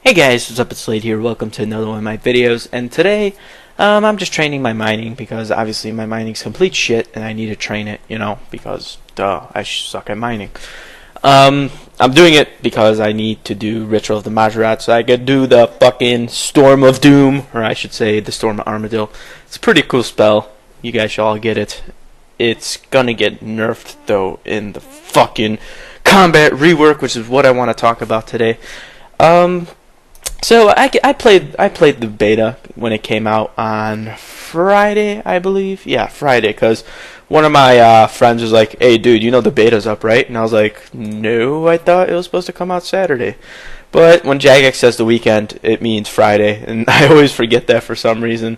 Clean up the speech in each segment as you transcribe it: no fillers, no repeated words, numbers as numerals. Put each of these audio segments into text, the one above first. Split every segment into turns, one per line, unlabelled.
Hey guys, what's up? It's Slade here. Welcome to another one of my videos. And today, I'm just training my mining because obviously my mining's complete shit and I need to train it, because duh, I suck at mining. I'm doing it because I need to do Ritual of the Majorat so I could do the fucking Storm of Doom, or I should say the Storm of Armadillo. It's a pretty cool spell. You guys should all get it. It's gonna get nerfed though in the fucking combat rework, which is what I want to talk about today. So I played the beta when it came out on Friday, I believe. Yeah, Friday, because one of my friends was like, "Hey, dude, you know the beta's up, right?" And I was like, "No, I thought it was supposed to come out Saturday." But when Jagex says the weekend, it means Friday, and I always forget that for some reason.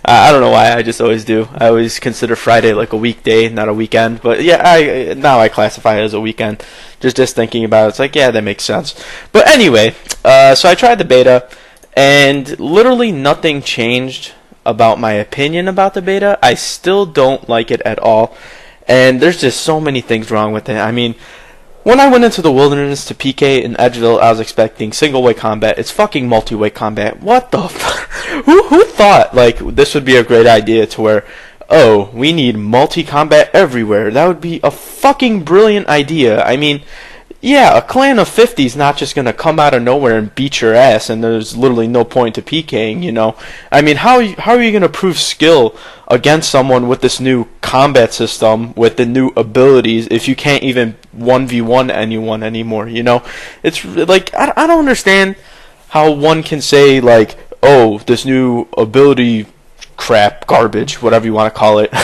I don't know why. I just always do. I always consider Friday like a weekday, not a weekend. But yeah, now I classify it as a weekend. Just thinking about it, it's like, yeah, that makes sense. But anyway, so I tried the beta, and literally nothing changed about my opinion about the beta. I still don't like it at all, and there's just so many things wrong with it. I mean, when I went into the wilderness to PK in Edgeville, I was expecting single-way combat. It's fucking multi-way combat. What the fuck? Who thought, like, this would be a great idea to where, oh, we need multi-combat everywhere? That would be a fucking brilliant idea. I mean, yeah, a clan of 50 is not just going to come out of nowhere and beat your ass, and there's literally no point to PKing, I mean, how are you going to prove skill against someone with this new combat system, with the new abilities, if you can't even 1v1 anyone anymore, It's like, I don't understand how one can say, like, oh, this new ability crap, garbage, whatever you want to call it.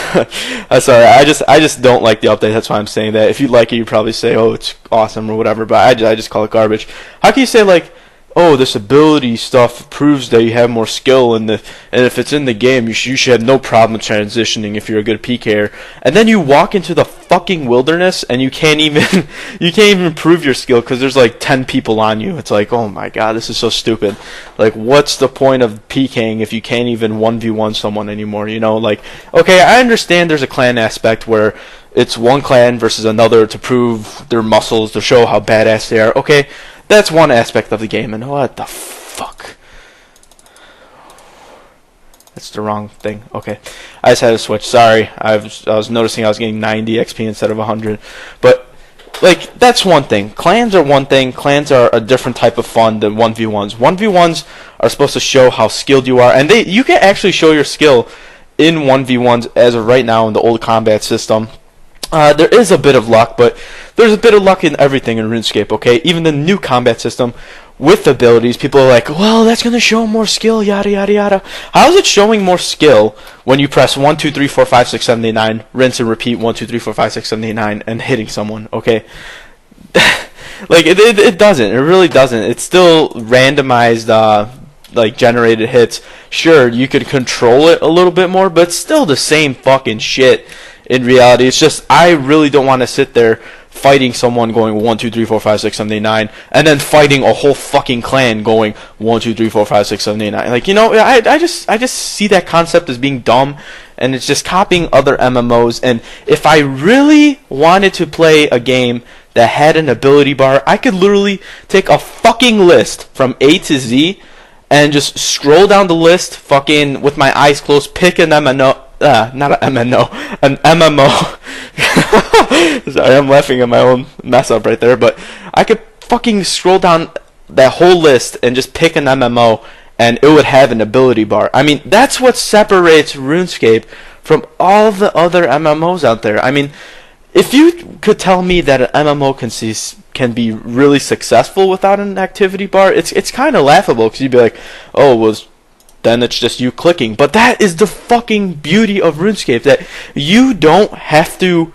Sorry, I just don't like the update. That's why I'm saying that. If you like it, you probably say, oh, it's awesome or whatever. But I just call it garbage. How can you say, like, oh, this ability stuff proves that you have more skill, and if it's in the game, you should have no problem transitioning if you're a good PKer. And then you walk into the fucking wilderness and you can't even prove your skill because there's like 10 people on you. It's like, oh my god, this is so stupid. Like, what's the point of PKing if you can't even 1v1 someone anymore? Like, okay, I understand there's a clan aspect where it's one clan versus another to prove their muscles, to show how badass they are. Okay, that's one aspect of the game, and what the fuck? That's the wrong thing. Okay, I just had to switch. Sorry, I was noticing I was getting 90 XP instead of 100. But, like, that's one thing. Clans are one thing. Clans are a different type of fun than 1v1s. 1v1s are supposed to show how skilled you are, and you can actually show your skill in 1v1s as of right now in the old combat system. There is a bit of luck, but there's a bit of luck in everything in RuneScape, okay? Even the new combat system with abilities, people are like, well, that's going to show more skill, yada, yada, yada. How is it showing more skill when you press 1, 2, 3, 4, 5, 6, 7, 8, 9, rinse and repeat 1, 2, 3, 4, 5, 6, 7, 8, 9, and hitting someone, okay? Like, it doesn't. It really doesn't. It's still randomized, like, generated hits. Sure, you could control it a little bit more, but it's still the same fucking shit. In reality, it's just I really don't want to sit there fighting someone going 1, 2, 3, 4, 5, 6, 7, 8, 9, and then fighting a whole fucking clan going 1, 2, 3, 4, 5, 6, 7, 8, 9. Like, I just see that concept as being dumb, and it's just copying other MMOs. And if I really wanted to play a game that had an ability bar, I could literally take a fucking list from A to Z and just scroll down the list, fucking with my eyes closed, pick an MMO. Not an MMO, an MMO. Sorry, I'm laughing at my own mess up right there, but I could fucking scroll down that whole list and just pick an MMO, and it would have an ability bar. I mean, that's what separates RuneScape from all the other MMOs out there. I mean, if you could tell me that an MMO can be really successful without an activity bar, it's kind of laughable, because you'd be like, oh, well, then it's just you clicking. But that is the fucking beauty of RuneScape, that you don't have to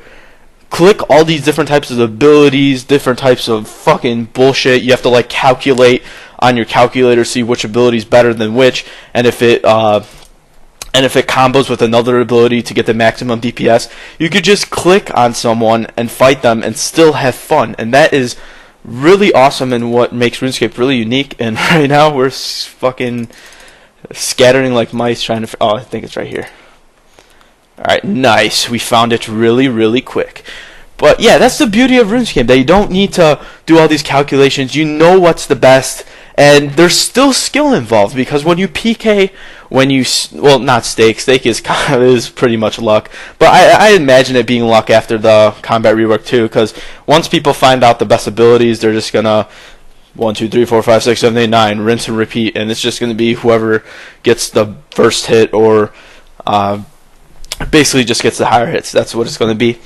click all these different types of abilities, different types of fucking bullshit. You have to, like, calculate on your calculator, see which ability is better than which, and if it combos with another ability to get the maximum DPS, you could just click on someone and fight them and still have fun. And that is really awesome, and what makes RuneScape really unique. And right now we're fucking scattering like mice trying to... Oh, I think it's right here. Alright, nice. We found it really, really quick. But yeah, that's the beauty of RuneScape, that you don't need to do all these calculations. You know what's the best, and there's still skill involved, because when you PK, well, not stake is pretty much luck, but I imagine it being luck after the combat rework too, because once people find out the best abilities, they're just gonna 1, 2, 3, 4, 5, 6, 7, 8, 9, rinse and repeat, and it's just gonna be whoever gets the first hit, or basically just gets the higher hits. That's what it's gonna be.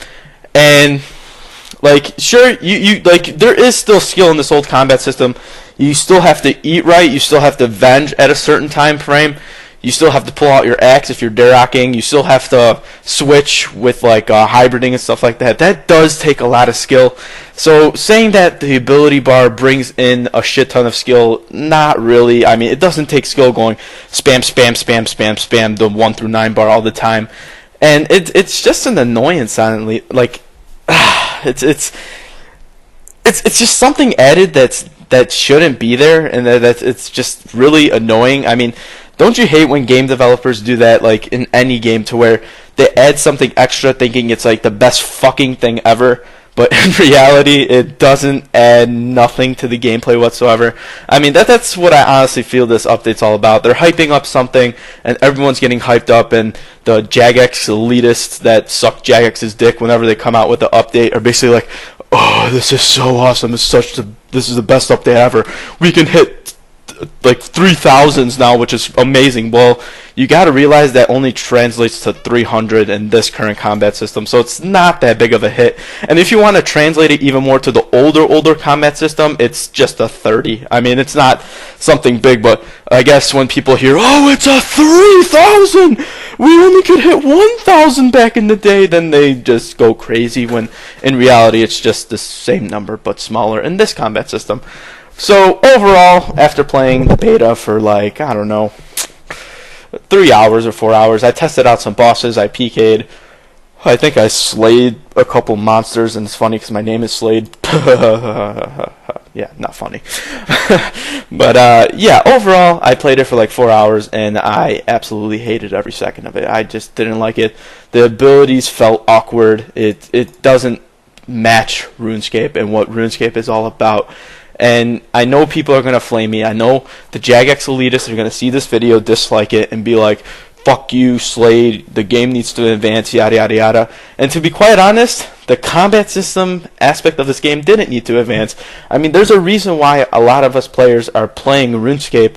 And like, sure, you like, there is still skill in this old combat system. You still have to eat right. You still have to venge at a certain time frame. You still have to pull out your axe if you're derrocking. You still have to switch with like hybriding and stuff like that. That does take a lot of skill. So saying that the ability bar brings in a shit ton of skill, not really. I mean, it doesn't take skill going spam, spam, spam, spam, spam the 1 through 9 bar all the time. And it's just an annoyance, honestly. Like, it's just something added that shouldn't be there, and that it's just really annoying. I mean, don't you hate when game developers do that, like in any game, to where they add something extra thinking it's like the best fucking thing ever, but in reality it doesn't add nothing to the gameplay whatsoever. I mean, that's what I honestly feel this update's all about. They're hyping up something, and everyone's getting hyped up, and the Jagex elitists that suck Jagex's dick whenever they come out with the update are basically like, oh, this is so awesome, this is the best update ever. We can hit like 3,000s now, which is amazing. Well, you got to realize that only translates to 300 in this current combat system, so it's not that big of a hit. And if you want to translate it even more to the older combat system, it's just a 30. I mean, it's not something big, but I guess when people hear, oh, it's a 3,000, we only could hit 1,000 back in the day, then they just go crazy, when in reality it's just the same number but smaller in this combat system. So overall, after playing the beta for like, I don't know, 3 hours or 4 hours, I tested out some bosses, I PK'd, I think I slayed a couple monsters, and it's funny because my name is Slayed. Yeah, not funny. But yeah, overall, I played it for like 4 hours, and I absolutely hated every second of it. I just didn't like it. The abilities felt awkward. It doesn't match RuneScape and what RuneScape is all about. And I know people are going to flame me. I know the Jagex elitists are going to see this video, dislike it, and be like, fuck you, Slade, the game needs to advance, yada, yada, yada. And to be quite honest, the combat system aspect of this game didn't need to advance. I mean, there's a reason why a lot of us players are playing RuneScape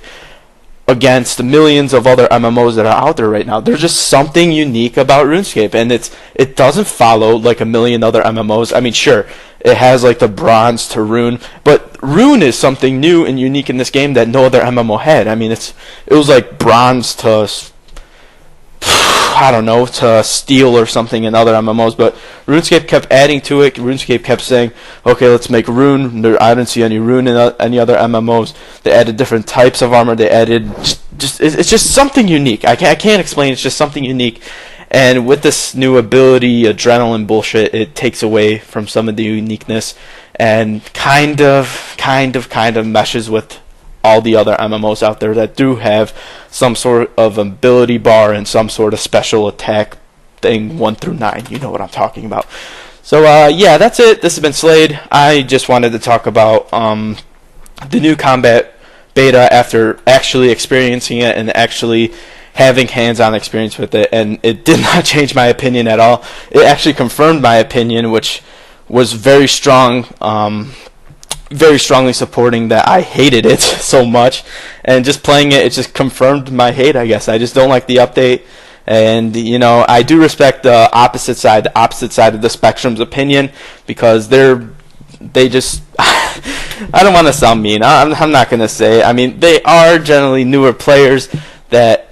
against the millions of other MMOs that are out there right now. There's just something unique about RuneScape, and it doesn't follow like a million other MMOs. I mean, sure, it has like the bronze to rune, but rune is something new and unique in this game that no other MMO had. I mean, it was like bronze to, I don't know, to steel or something in other MMOs, but RuneScape kept adding to it. RuneScape kept saying, okay, let's make rune. I didn't see any rune in any other MMOs. They added different types of armor. They added it's just something unique. I can't explain. It's just something unique. And with this new ability, adrenaline bullshit, it takes away from some of the uniqueness, and kind of meshes with all the other MMOs out there that do have some sort of ability bar and some sort of special attack thing, 1 through 9. You know what I'm talking about. So yeah, that's it. This has been Slade. I just wanted to talk about the new combat beta after actually experiencing it and actually having hands-on experience with it, and it did not change my opinion at all. It actually confirmed my opinion, which was very strong, very strongly supporting that I hated it so much, and just playing it, it just confirmed my hate, I guess. I just don't like the update, and you know, I do respect the opposite side of the spectrum's opinion, because they just I don't want to sound mean. I'm not going to say it. I mean, they are generally newer players that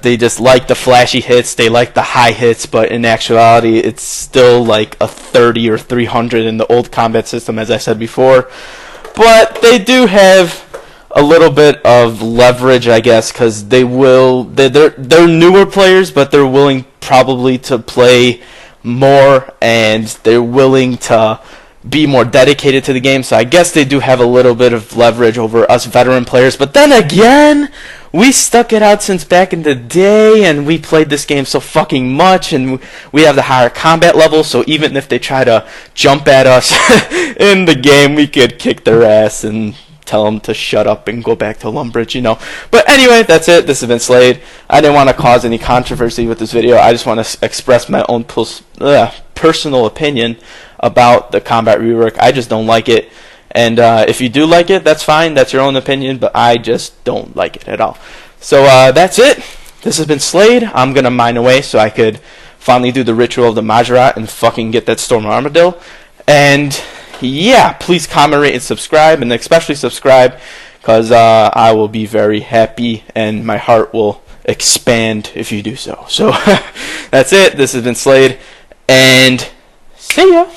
they just like the flashy hits, they like the high hits, but in actuality it's still like a 30 or 300 in the old combat system, as I said before. But they do have a little bit of leverage, I guess, because they're newer players, but they're willing probably to play more, and they're willing to be more dedicated to the game, so I guess they do have a little bit of leverage over us veteran players. But then again, we stuck it out since back in the day, and we played this game so fucking much, and we have the higher combat level, so even if they try to jump at us in the game, we could kick their ass and tell them to shut up and go back to Lumbridge, you know. But anyway, that's it. This has been Slayed. I didn't want to cause any controversy with this video. I just want to express my own personal opinion about the combat rework. I just don't like it. And if you do like it, that's fine. That's your own opinion. But I just don't like it at all. So that's it. This has been Slayed. I'm going to mine away so I could finally do the ritual of the Majorat and fucking get that Storm Armadillo. And yeah, please comment, rate, and subscribe, and especially subscribe, because I will be very happy, and my heart will expand if you do so. So, that's it. This has been Slayed, and see ya!